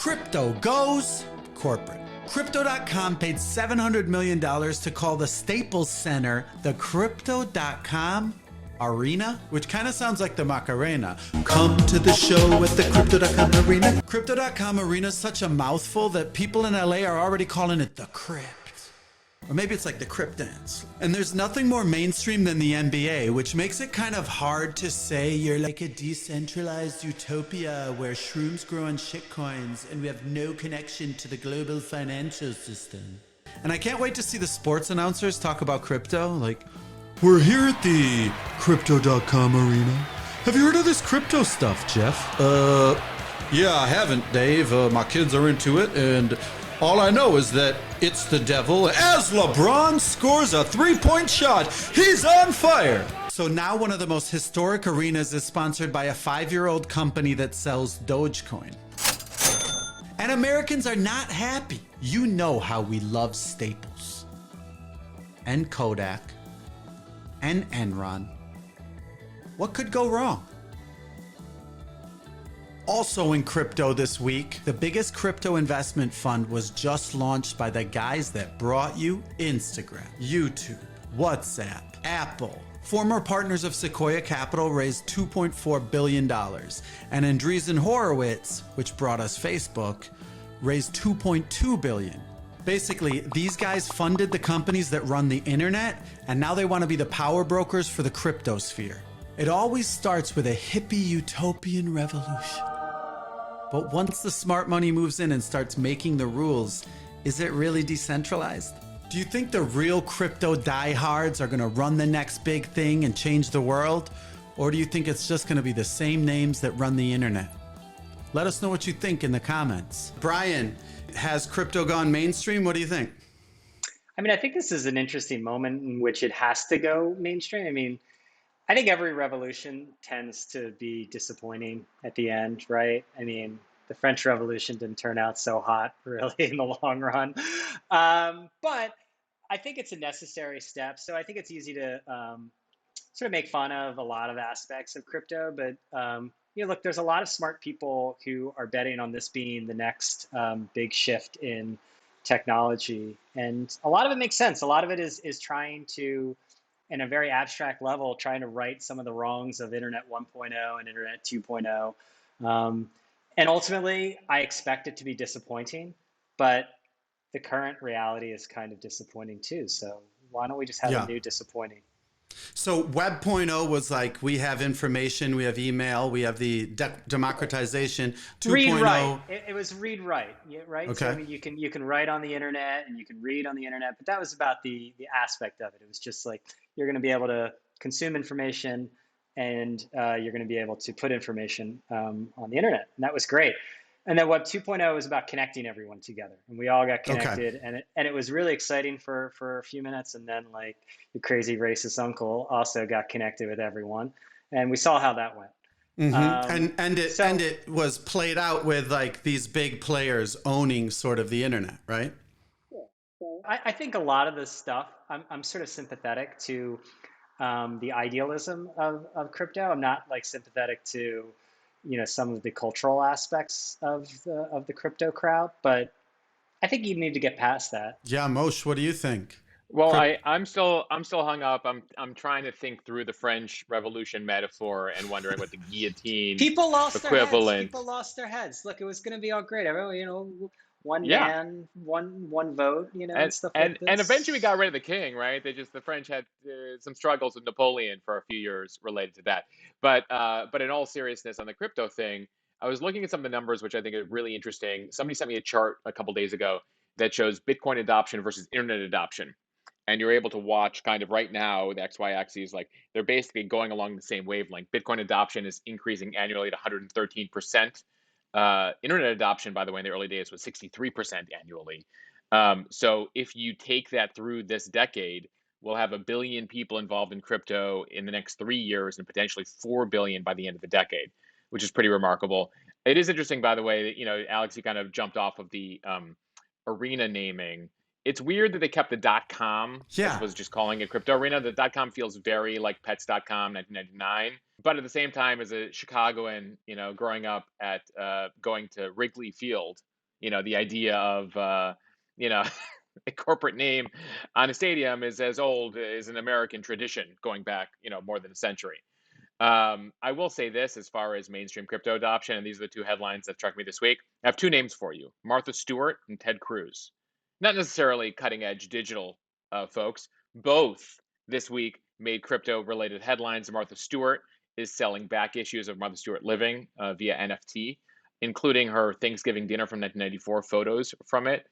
Crypto goes corporate. Crypto.com paid $700 million to call the Staples Center the Crypto.com Arena, which kind of sounds like the Macarena. Come to the show at the Crypto.com Arena. Crypto.com Arena is such a mouthful that people in LA are already calling it the Crypt. Or maybe it's like the Crypt Dance. And there's nothing more mainstream than the NBA, which makes it kind of hard to say you're like a decentralized utopia where shrooms grow on shitcoins and we have no connection to the global financial system. And I can't wait to see the sports announcers talk about crypto. Like, we're here at the Crypto.com Arena. Have you heard of this crypto stuff, Jeff? Yeah, I haven't, Dave. My kids are into it, and all I know is that it's the devil. As LeBron scores a three-point shot, he's on fire. So now one of the most historic arenas is sponsored by a 5-year-old company that sells Dogecoin. And Americans are not happy. You know how we love Staples and Kodak and Enron. What could go wrong? Also in crypto this week, the biggest crypto investment fund was just launched by the guys that brought you Instagram, YouTube, WhatsApp, Apple. Former partners of Sequoia Capital raised $2.4 billion, and Andreessen Horowitz, which brought us Facebook, raised $2.2 billion. Basically, these guys funded the companies that run the internet, and now they want to be the power brokers for the crypto sphere. It always starts with a hippie utopian revolution. But once the smart money moves in and starts making the rules, is it really decentralized? Do you think the real crypto diehards are going to run the next big thing and change the world? Or do you think it's just going to be the same names that run the internet? Let us know what you think in the comments. Brian, has crypto gone mainstream? What do you think? I mean, I think this is an interesting moment in which it has to go mainstream. I mean, I think every revolution tends to be disappointing at the end, right? I mean, the French Revolution didn't turn out so hot, really, in the long run. But I think it's a necessary step. So I think it's easy to sort of make fun of a lot of aspects of crypto. But, look, there's a lot of smart people who are betting on this being the next big shift in technology. And a lot of it makes sense. A lot of it is trying to, in a very abstract level, trying to right some of the wrongs of Internet 1.0 and Internet 2.0. And ultimately, I expect it to be disappointing, but the current reality is kind of disappointing too. So why don't we just have a new disappointing? So Web 0.0 was like, we have information, we have email, we have the democratization. 2.0. Read write. It was read write, right? Okay. So I mean, you can write on the internet and you can read on the internet, but that was about the aspect of it. It was just like you're going to be able to consume information and you're going to be able to put information on the internet, and that was great. And then Web 2.0 was about connecting everyone together, and we all got connected, and it was really exciting for a few minutes, and then like the crazy racist uncle also got connected with everyone, and we saw how that went. Mm-hmm. And it was played out with like these big players owning sort of the internet, right? I think a lot of this stuff, I'm sort of sympathetic to the idealism of crypto. I'm not like sympathetic to some of the cultural aspects of the crypto crowd, but I think you need to get past that. Yeah, Mosh, what do you think? Well, I'm still hung up. I'm trying to think through the French Revolution metaphor and wondering what the guillotine People lost equivalent. their heads. People lost their heads. Look, it was going to be all great. Everyone, one man, one vote, and stuff like this. And eventually we got rid of the king, right? The French had some struggles with Napoleon for a few years related to that. But in all seriousness, on the crypto thing, I was looking at some of the numbers, which I think are really interesting. Somebody sent me a chart a couple days ago that shows Bitcoin adoption versus internet adoption. And you're able to watch kind of right now, the XY axis, like they're basically going along the same wavelength. Bitcoin adoption is increasing annually at 113%. Internet adoption, by the way, in the early days was 63% annually. So if you take that through this decade, we'll have 1 billion people involved in crypto in the next 3 years and potentially 4 billion by the end of the decade, which is pretty remarkable. It is interesting, by the way, that, Alex, you kind of jumped off of the arena naming. It's weird that they kept the .com as opposed to just calling it crypto arena. The .com feels very like pets.com 1999. But at the same time, as a Chicagoan, growing up at going to Wrigley Field the idea of a corporate name on a stadium is as old as an American tradition going back, more than a century. I will say this as far as mainstream crypto adoption, and these are the two headlines that struck me this week. I have two names for you: Martha Stewart and Ted Cruz. Not necessarily cutting edge digital folks. Both this week made crypto related headlines. Martha Stewart is selling back issues of Martha Stewart Living via NFT, including her Thanksgiving dinner from 1994 photos from it.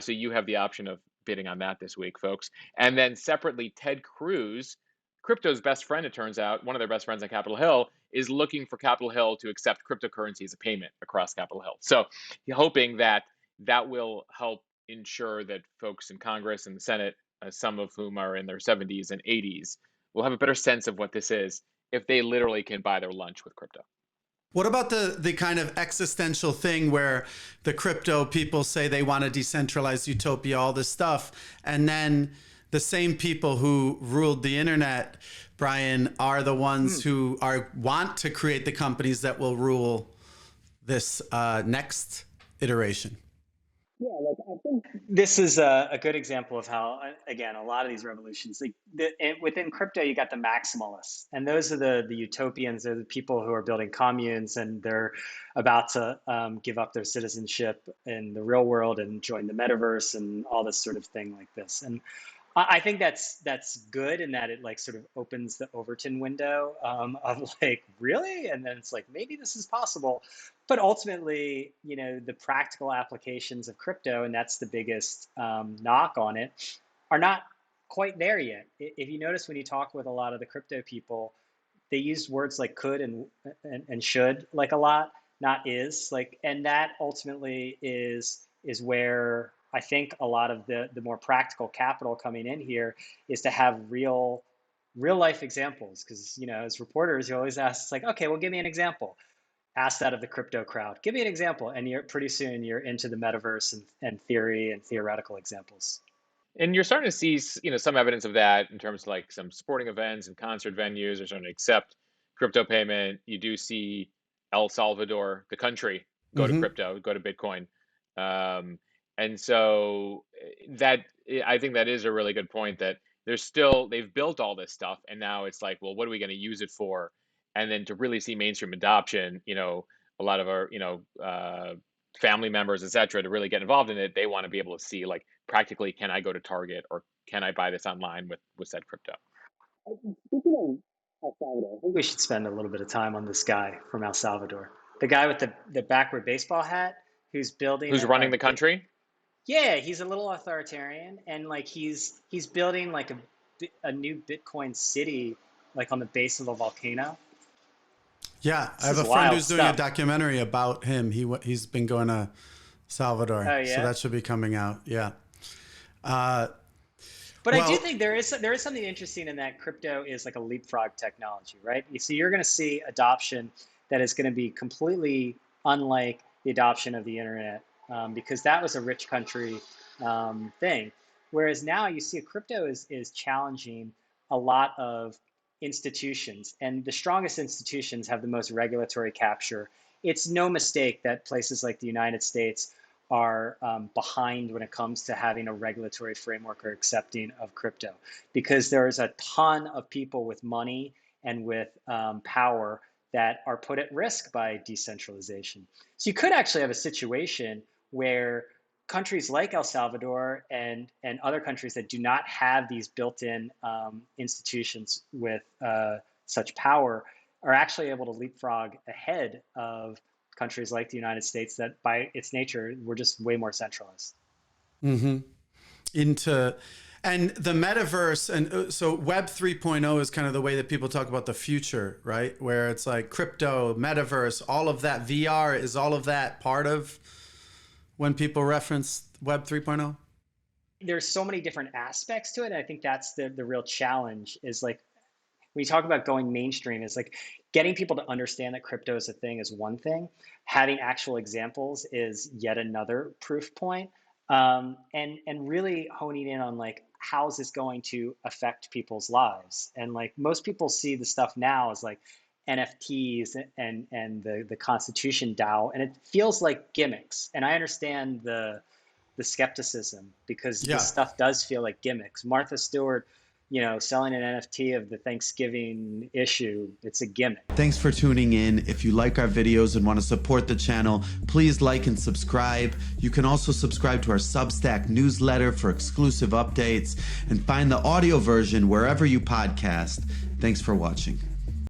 So you have the option of bidding on that this week, folks. And then separately, Ted Cruz, crypto's best friend, it turns out, one of their best friends on Capitol Hill, is looking for Capitol Hill to accept cryptocurrency as a payment across Capitol Hill. So hoping that that will help ensure that folks in Congress and the Senate, some of whom are in their 70s and 80s, will have a better sense of what this is if they literally can buy their lunch with crypto. What about the kind of existential thing where the crypto people say they want a decentralized utopia, all this stuff, and then the same people who ruled the internet, Brian, are the ones who want to create the companies that will rule this next iteration? Yeah, like I think this is a good example of how, again, a lot of these revolutions, within crypto, you got the maximalists, and those are the utopians. They're the people who are building communes, and they're about to give up their citizenship in the real world and join the metaverse and all this sort of thing like this. And I think that's good in that it like sort of opens the Overton window of like, really? And then it's like, maybe this is possible. But ultimately, the practical applications of crypto, and that's the biggest knock on it, are not quite there yet. If you notice when you talk with a lot of the crypto people, they use words like could and should like a lot, not is like, and that ultimately is where I think a lot of the more practical capital coming in here is to have real life examples. Because as reporters, you always ask, it's like, okay, well, give me an example. Ask that of the crypto crowd. Give me an example, and you're pretty soon you're into the metaverse and theory and theoretical examples. And you're starting to see, some evidence of that in terms of like some sporting events and concert venues are starting to accept crypto payment. You do see El Salvador, the country, go to Mm-hmm. crypto, go to Bitcoin. Um, and so that I think that is a really good point that they've built all this stuff, and now it's like, well, what are we going to use it for? And then to really see mainstream adoption, a lot of our, family members, et cetera, to really get involved in it, they want to be able to see like practically, can I go to Target or can I buy this online with said crypto? Speaking of El Salvador, I think we should spend a little bit of time on this guy from El Salvador, the guy with the backward baseball hat, who's building Who's running the country? yeah, he's a little authoritarian, and like he's building like a new Bitcoin city, like on the base of a volcano. Yeah, I This have is a friend wild who's doing a stuff. documentary about him. He's been going to Salvador, Oh so yeah. that should be coming out. Yeah. Uh, But I do well, think there is something interesting in that crypto is like a leapfrog technology, right? So you're going to see adoption that is going to be completely unlike the adoption of the internet, because that was a rich country thing. Whereas now you see crypto is challenging a lot of institutions, and the strongest institutions have the most regulatory capture. It's no mistake that places like the United States are behind when it comes to having a regulatory framework or accepting of crypto, because there's a ton of people with money and with power that are put at risk by decentralization. So you could actually have a situation where countries like El Salvador and other countries that do not have these built-in institutions with such power are actually able to leapfrog ahead of countries like the United States that by its nature were just way more centralized. hmm into and the metaverse and so Web 3.0 is kind of the way that people talk about the future, right? Where it's like crypto, metaverse, all of that. VR, is all of that part of when people reference Web 3.0? There's so many different aspects to it. And I think that's the real challenge is like when you talk about going mainstream, it's like getting people to understand that crypto is a thing is one thing. Having actual examples is yet another proof point. And really honing in on like how's this going to affect people's lives. And like most people see the stuff now as like NFTs and the Constitution DAO, and it feels like gimmicks. And I understand the skepticism because Yeah. this stuff does feel like gimmicks. Martha Stewart, selling an NFT of the Thanksgiving issue, it's a gimmick. Thanks for tuning in. If you like our videos and want to support the channel, please like and subscribe. You can also subscribe to our Substack newsletter for exclusive updates and find the audio version wherever you podcast. Thanks for watching.